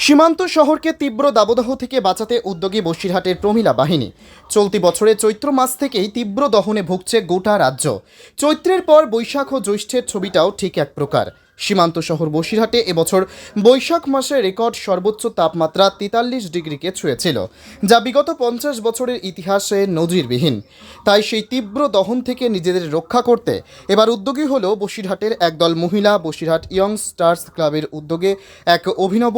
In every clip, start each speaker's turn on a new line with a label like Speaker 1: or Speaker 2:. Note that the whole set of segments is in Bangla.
Speaker 1: সীমান্ত শহরকে তীব্র দাবদাহ থেকে বাঁচাতে উদ্যোগী বসিরহাটের প্রমিলা বাহিনী। চলতি বছরে চৈত্র মাস থেকেই তীব্র দহনে ভুগছে গোটা রাজ্য। চৈত্রের পর বৈশাখ ও জ্যৈষ্ঠের ছবিটাও ঠিক এক প্রকার। সীমান্ত শহর বসিরহাটে এবছর বৈশাখ মাসে রেকর্ড সর্বোচ্চ তাপমাত্রা 43 ডিগ্রিকে ছুঁয়েছিল, যা বিগত 50 বছরের ইতিহাসে নজিরবিহীন। তাই সেই তীব্র দহন থেকে নিজেদের রক্ষা করতে এবার উদ্যোগী হলো বসিরহাটের একদল মহিলা। বসিরহাট ইয়ং স্টার্স ক্লাবের উদ্যোগে এক অভিনব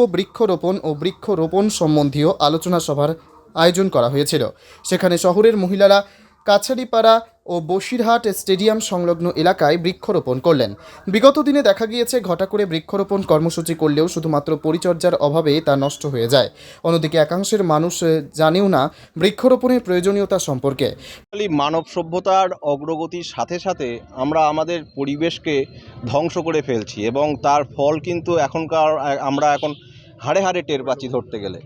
Speaker 1: বৃক্ষরোপণ সম্বন্ধীয় আলোচনা সভার আয়োজন করা হয়েছিল। সেখানে শহরের মহিলারা কাছারিপাড়া ও বসিরহাট স্টেডিয়াম সংলগ্ন এলাকায় বৃক্ষরোপণ করলেন। বিগত দিনে দেখা গিয়েছে ঘটা করে বৃক্ষরোপণ কর্মসূচি করলেও শুধুমাত্র পরিচর্যার অভাবে তা নষ্ট হয়ে যায়। অন্যদিকে একাংশের মানুষ জানেও না বৃক্ষরোপণের প্রয়োজনীয়তা সম্পর্কে।
Speaker 2: মানব সভ্যতার অগ্রগতির সাথে সাথে আমরা আমাদের পরিবেশকে ধ্বংস করে ফেলছি এবং তার ফল কিন্তু আমরা এখন হাড়ে হাড়ে টের পাচ্ছি ধরতে গেলে।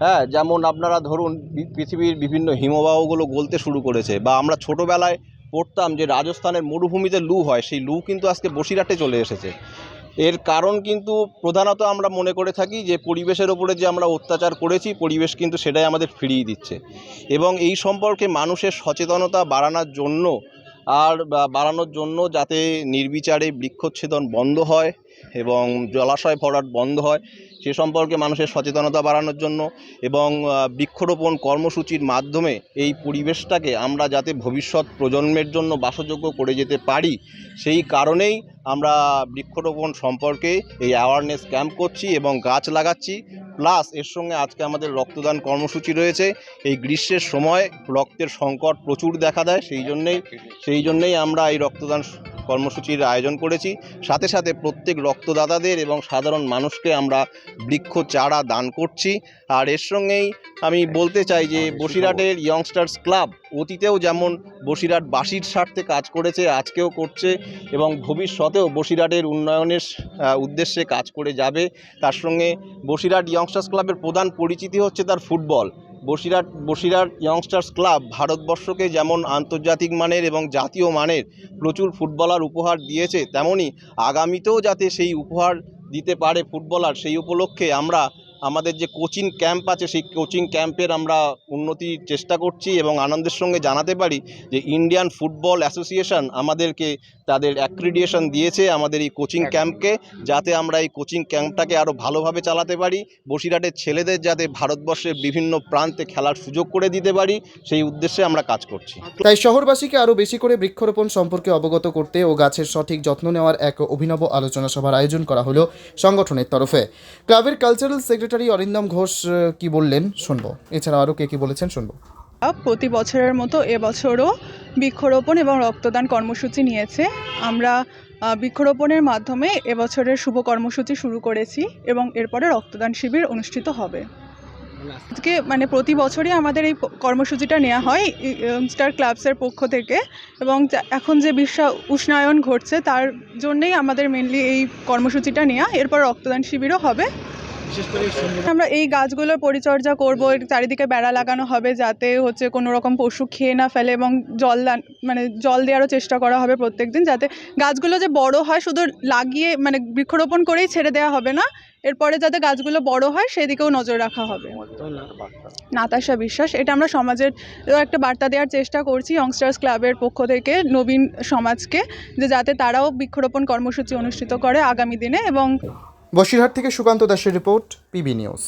Speaker 2: হ্যাঁ, যেমন আপনারা ধরুন পৃথিবীর বিভিন্ন হিমবাহগুলো গলতে শুরু করেছে, বা আমরা ছোটোবেলায় পড়তাম যে রাজস্থানের মরুভূমিতে লু হয়, সেই লু কিন্তু আজকে বসিরহাটে চলে এসেছে। এর কারণ কিন্তু প্রধানত আমরা মনে করে থাকি যে পরিবেশের ওপরে যে আমরা অত্যাচার করেছি, পরিবেশ কিন্তু সেটাই আমাদের ফিরিয়ে দিচ্ছে। এবং এই সম্পর্কে মানুষের সচেতনতা বাড়ানোর জন্য যাতে নির্বিচারে বৃক্ষচ্ছেদন বন্ধ হয় এবং জলাশয় ভরাট বন্ধ হয়, সে সম্পর্কে মানুষের সচেতনতা বাড়ানোর জন্য এবং বৃক্ষরোপণ কর্মসূচির মাধ্যমে এই পরিবেশটাকে আমরা যাতে ভবিষ্যৎ প্রজন্মের জন্য বাসযোগ্য করে যেতে পারি, সেই কারণেই আমরা বৃক্ষরোপণ সম্পর্কে এই অ্যাওয়ারনেস ক্যাম্প করছি এবং গাছ লাগাচ্ছি। প্লাস এর সঙ্গে আজকে আমাদের রক্তদান কর্মসূচি রয়েছে। এই গ্রীষ্মের সময় রক্তের সংকট প্রচুর দেখা দেয়, সেই জন্যেই আমরা এই রক্তদান কর্মসূচির আয়োজন করেছি। সাথে সাথে প্রত্যেক রক্তদাতাদের এবং সাধারণ মানুষকে আমরা বৃক্ষ চারা দান করছি। আর এর সঙ্গেই আমি বলতে চাই যে বসিরহাটের ইয়ংস্টার্স ক্লাব অতীতেও যেমন বসিরহাটবাসীর স্বার্থে কাজ করেছে, আজকেও করছে এবং ভবিষ্যতেও বসিরহাটের উন্নয়নের উদ্দেশ্যে কাজ করে যাবে। তার সঙ্গে বসিরহাট ইয়ংস্টার্স ক্লাবের প্রধান পরিচিতি হচ্ছে তার ফুটবল। বসিরহাট ইয়ংস্টার্স ক্লাব ভারতবর্ষকে যেমন আন্তর্জাতিক মানের এবং জাতীয় মানের প্রচুর ফুটবলার উপহার দিয়েছে, তেমনি আগামীতেও যাতে সেই উপহার দিতে পারে ফুটবলার, সেই উপলক্ষে আমরা আমাদের যে কোচিং ক্যাম্প আছে, সেই কোচিং ক্যাম্পের আমরা উন্নতির চেষ্টা করছি এবং আনন্দের সঙ্গে জানাতে পারি যে ইন্ডিয়ান ফুটবল অ্যাসোসিয়েশন আমাদেরকে তাদের অ্যাক্রিডিটেশন দিয়েছে আমাদের এই কোচিং ক্যাম্পকে, যাতে আমরা এই কোচিং ক্যাম্পটাকে আরও ভালোভাবে চালাতে পারি, বসিরহাটের ছেলেদের যাতে ভারতবর্ষের বিভিন্ন প্রান্তে খেলার সুযোগ করে দিতে পারি, সেই উদ্দেশ্যে আমরা কাজ করছি।
Speaker 1: তাই শহরবাসীকে আরও বেশি করে বৃক্ষরোপণ সম্পর্কে অবগত করতে ও গাছের সঠিক যত্ন নেওয়ার এক অভিনব আলোচনা সভার আয়োজন করা হলো সংগঠনের তরফে। ক্লাবের কালচারাল সেক্রেটারি অরিন্দম ঘোষ কি বললেন শুনবো, এছাড়া আরও কে কি বলেছেন শুনবো।
Speaker 3: প্রতি বছরের মতো এবছরও বৃক্ষরোপণ এবং রক্তদান কর্মসূচি নিয়েছে। আমরা বৃক্ষরোপণের মাধ্যমে এবছরের শুভ কর্মসূচি শুরু করেছি এবং এরপরে রক্তদান শিবির অনুষ্ঠিত হবে। আজকে প্রতি বছরই আমাদের এই কর্মসূচিটা নেওয়া হয় ইয়ংস্টার ক্লাবসের পক্ষ থেকে, এবং এখন যে বিশ্ব উষ্ণায়ন ঘটছে তার জন্যেই আমাদের মেনলি এই কর্মসূচিটা নেওয়া। এরপর রক্তদান শিবিরও হবে। আমরা এই গাছগুলোর পরিচর্যা করব, চারিদিকে বেড়া লাগানো হবে যাতে কোনো রকম পশু খেয়ে না ফেলে, এবং জল দেওয়ারও চেষ্টা করা হবে প্রত্যেকদিন, যাতে গাছগুলো যে বড় হয়, শুধু লাগিয়ে বৃক্ষরোপণ করেই ছেড়ে দেওয়া হবে না, এরপরে যাতে গাছগুলো বড় হয় সেদিকেও নজর রাখা হবে। নাতাশা বিশ্বাস। এটা আমরা সমাজের একটা বার্তা দেওয়ার চেষ্টা করছি ইয়ংস্টার্স ক্লাবের পক্ষ থেকে নবীন সমাজকে, যে যাতে তারাও বৃক্ষরোপণ কর্মসূচি অনুষ্ঠিত করে আগামী দিনে। এবং
Speaker 1: বসিরহাট থেকে সুকান্ত দাসের রিপোর্ট, পিবি নিউজ।